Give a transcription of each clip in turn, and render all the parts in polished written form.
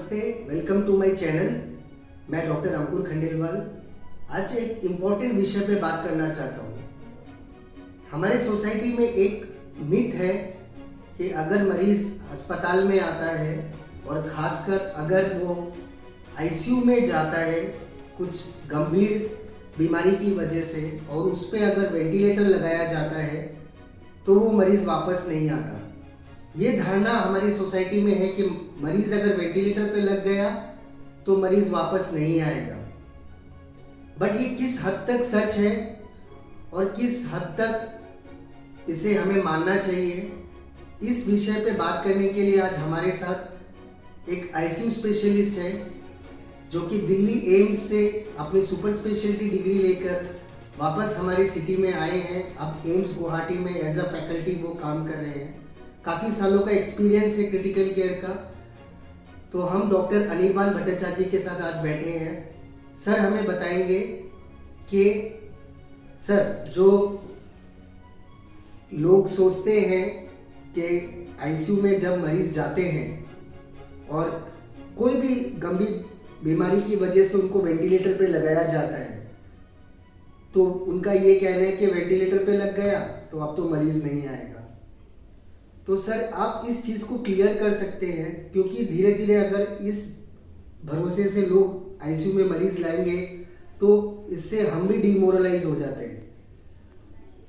नमस्ते, welcome to my channel. मैं doctor अंकुर खंडेलवाल आज एक इम्पोर्टेंट विषय पे बात करना चाहता हूँ। हमारे सोसाइटी में एक मिथ है कि अगर मरीज अस्पताल में आता है और खासकर अगर वो आईसीयू में जाता है कुछ गंभीर बीमारी की वजह से और उस पर अगर वेंटिलेटर लगाया जाता है तो वो मरीज वापस नहीं आता। ये धारणा हमारी सोसाइटी में है कि मरीज अगर वेंटिलेटर पे लग गया तो मरीज वापस नहीं आएगा। बट ये किस हद तक सच है और किस हद तक इसे हमें मानना चाहिए, इस विषय पे बात करने के लिए आज हमारे साथ एक आईसीयू स्पेशलिस्ट है जो कि दिल्ली एम्स से अपनी सुपर स्पेशलिटी डिग्री लेकर वापस हमारी सिटी में आए हैं। अब एम्स गुवाहाटी में एज अ फैकल्टी वो काम कर रहे हैं। काफ़ी सालों का एक्सपीरियंस है क्रिटिकल केयर का। तो हम डॉक्टर अनिर्बान भट्टाचार्य जी के साथ आज बैठे हैं। सर हमें बताएंगे कि सर जो लोग सोचते हैं कि आईसीयू में जब मरीज जाते हैं और कोई भी गंभीर बीमारी की वजह से उनको वेंटिलेटर पे लगाया जाता है तो उनका ये कहना है कि वेंटिलेटर पे लग गया तो अब तो मरीज नहीं आएगा। तो सर आप इस चीज़ को क्लियर कर सकते हैं, क्योंकि धीरे धीरे अगर इस भरोसे से लोग आईसीयू में मरीज लाएंगे तो इससे हम भी डिमोरलाइज हो जाते हैं।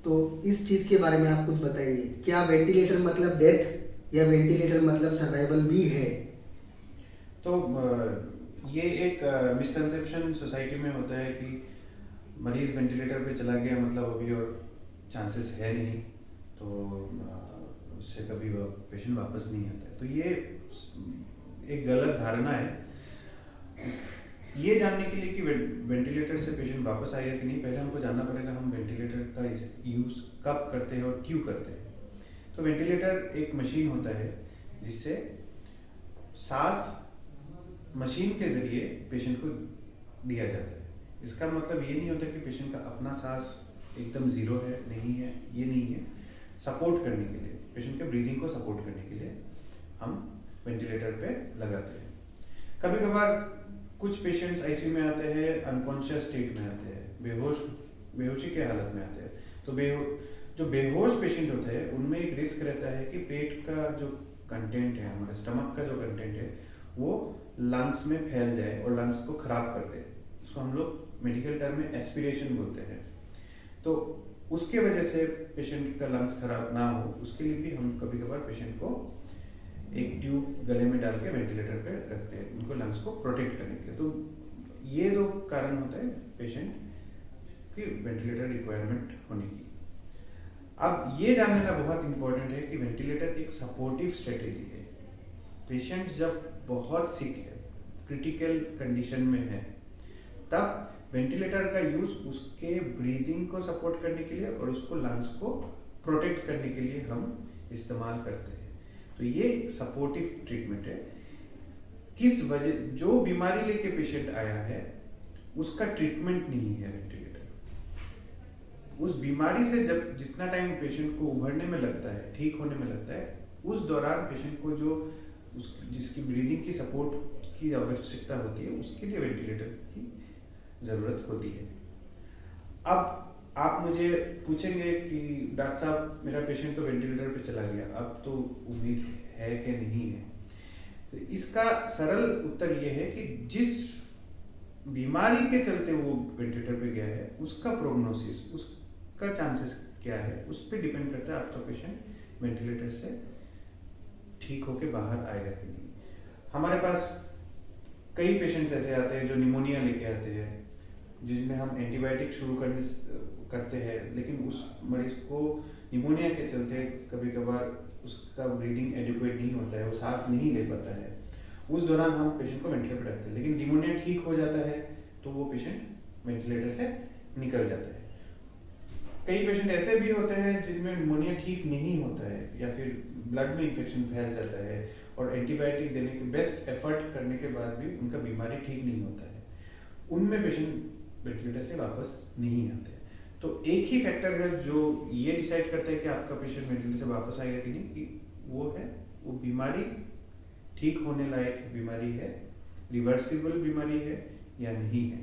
तो इस चीज़ के बारे में आप कुछ बताइए। क्या वेंटिलेटर मतलब डेथ या वेंटिलेटर मतलब सर्वाइवल भी है? तो ये एक मिसकंसेप्शन सोसाइटी में होता है कि मरीज वेंटिलेटर पे चला गया मतलब अभी और चांसेस है नहीं, तो उससे कभी वो पेशेंट वापस नहीं आता है। तो ये एक गलत धारणा है। ये जानने के लिए कि वेंटिलेटर से पेशेंट वापस आएगा कि नहीं, पहले हमको जानना पड़ेगा हम वेंटिलेटर का यूज़ कब करते हैं और क्यों करते हैं। तो वेंटिलेटर एक मशीन होता है जिससे सांस मशीन के ज़रिए पेशेंट को दिया जाता है। इसका मतलब ये नहीं होता कि पेशेंट का अपना सांस एकदम ज़ीरो है, नहीं है, ये नहीं है। सपोर्ट करने के लिए, पेशेंट के ब्रीदिंग को सपोर्ट करने के लिए हम वेंटिलेटर पे लगाते हैं। कभी कभार कुछ पेशेंट्स आईसीयू में आते हैं अनकॉन्शियस स्टेट में आते हैं, बेहोशी के हालत में आते हैं। तो जो बेहोश पेशेंट होते हैं उनमें एक रिस्क रहता है कि पेट का जो कंटेंट है, हमारे स्टमक का जो कंटेंट है वो लंग्स में फैल जाए और लंग्स को खराब कर दे। उसको हम लोग मेडिकल टर्म में एस्पिरेशन बोलते हैं। तो उसके वजह से पेशेंट का लंग्स खराब ना हो, उसके लिए भी हम कभी कभार पेशेंट को एक ट्यूब गले में डाल के वेंटिलेटर पे रखते हैं, उनको लंग्स को प्रोटेक्ट करने के लिए। तो ये दो कारण होता है पेशेंट की वेंटिलेटर रिक्वायरमेंट होने की। अब ये जानना बहुत इंपॉर्टेंट है कि वेंटिलेटर एक सपोर्टिव स्ट्रेटेजी है। पेशेंट जब बहुत सिक है, क्रिटिकल कंडीशन में है, तब वेंटिलेटर का यूज उसके ब्रीदिंग को सपोर्ट करने के लिए और उसको लंग्स को प्रोटेक्ट करने के लिए हम इस्तेमाल करते हैं। तो ये एक सपोर्टिव ट्रीटमेंट है। किस वजह जो बीमारी लेके पेशेंट आया है उसका ट्रीटमेंट नहीं है वेंटिलेटर। उस बीमारी से जब जितना टाइम पेशेंट को उभरने में लगता है, ठीक होने में लगता है, उस दौरान पेशेंट को जो जिसकी ब्रीदिंग की सपोर्ट की आवश्यकता होती है उसके लिए वेंटिलेटर की ज़रूरत होती है। अब आप मुझे पूछेंगे कि डॉक्टर साहब मेरा पेशेंट तो वेंटिलेटर पे चला गया, अब तो उम्मीद है कि नहीं है। तो इसका सरल उत्तर ये है कि जिस बीमारी के चलते वो वेंटिलेटर पे गया है उसका प्रोग्नोसिस, उसका चांसेस क्या है, उस पर डिपेंड करता है आपका पेशेंट वेंटिलेटर से ठीक होके बाहर आएगा कि नहीं। हमारे पास कई पेशेंट्स ऐसे आते हैं जो निमोनिया लेके आते हैं, जिसमें हम एंटीबायोटिक शुरू करते हैं, लेकिन उस मरीज को निमोनिया के चलते कभी कभार उसका ब्रीदिंग एडिक्वेट नहीं होता है, वो सांस नहीं ले पाता है। उस दौरान हम पेशेंट को वेंटिलेटर पर रखते हैं, लेकिन निमोनिया ठीक हो जाता है तो वो पेशेंट वेंटिलेटर से निकल जाता है। कई पेशेंट ऐसे भी होते हैं जिनमें निमोनिया ठीक नहीं होता है या फिर ब्लड में इन्फेक्शन फैल जाता है और एंटीबायोटिक देने के बेस्ट एफर्ट करने के बाद भी उनका बीमारी ठीक नहीं होता है। उनमें पेशेंट वेंटिलेटर से वापस नहीं आते। तो एक ही फैक्टर है जो ये डिसाइड करता है कि आपका पेशेंट वेंटिलेटर से वापस आएगा कि नहीं, कि वो है वो बीमारी ठीक होने लायक बीमारी है, रिवर्सिबल बीमारी है या नहीं है।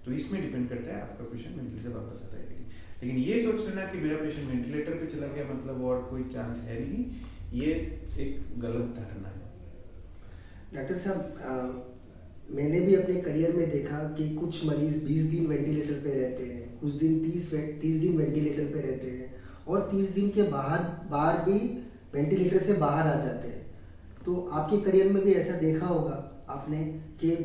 तो इसमें डिपेंड करता है आपका पेशेंट वेंटिलेटर से वापस आता है कि नहीं। लेकिन ये सोच लेना कि मेरा पेशेंट वेंटिलेटर पे चला गया मतलब और कोई चांस है नहीं, ये एक गलत धारणा है। डॉक्टर साहब, मैंने भी अपने करियर में देखा कि कुछ मरीज 20 दिन वेंटिलेटर पे रहते हैं, कुछ दिन 30 दिन वेंटिलेटर पे रहते हैं और 30 दिन के बाहर भी वेंटिलेटर से बाहर आ जाते हैं। तो आपके करियर में भी ऐसा देखा होगा आपने कि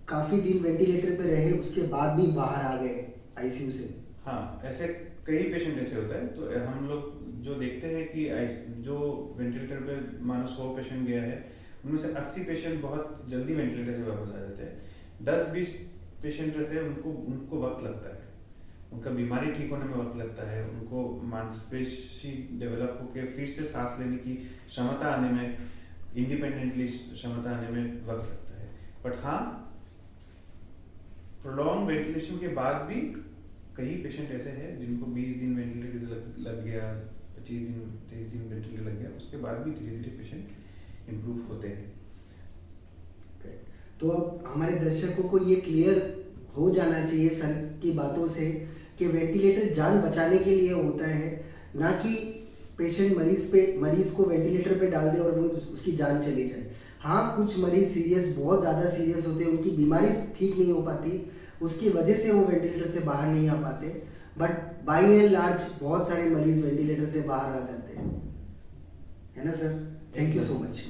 काफ़ी दिन वेंटिलेटर पे रहे उसके बाद भी बाहर आ गए आईसीयू से। हाँ, ऐसे कई पेशेंट ऐसे होता है। तो हम लोग जो देखते हैं कि जो वेंटिलेटर पे मानो 100 पेशेंट गया है, उनमें से 80 पेशेंट बहुत जल्दी वेंटिलेटर से वापस आ जाते हैं। 10-20 पेशेंट रहते हैं, उनको वक्त लगता है, उनका बीमारी ठीक होने में वक्त लगता है, उनको मांसपेशी डेवलप होकर फिर से सांस लेने की क्षमता आने में, इंडिपेंडेंटली क्षमता आने में वक्त लगता है। बट हाँ, प्रोलॉन्ग वेंटिलेशन के बाद भी कई पेशेंट ऐसे हैं जिनको 20 दिन वेंटिलेटर लग गया, 25 दिन 23 दिन वेंटिलेटर लग गया, उसके बाद भी धीरे धीरे पेशेंट इम्प्रूव होते हैं। तो अब हमारे दर्शकों को ये क्लियर हो जाना चाहिए सर की बातों से कि वेंटिलेटर जान बचाने के लिए होता है, ना कि पेशेंट मरीज को वेंटिलेटर पे डाल दे और वो उसकी जान चली जाए। हाँ, कुछ मरीज बहुत ज़्यादा सीरियस होते हैं, उनकी बीमारी ठीक नहीं हो पाती, उसकी वजह से वो वेंटिलेटर से बाहर नहीं आ पाते, बट बाई एंड लार्ज बहुत सारे मरीज वेंटिलेटर से बाहर आ जाते हैं, है ना sir? Thank you so much.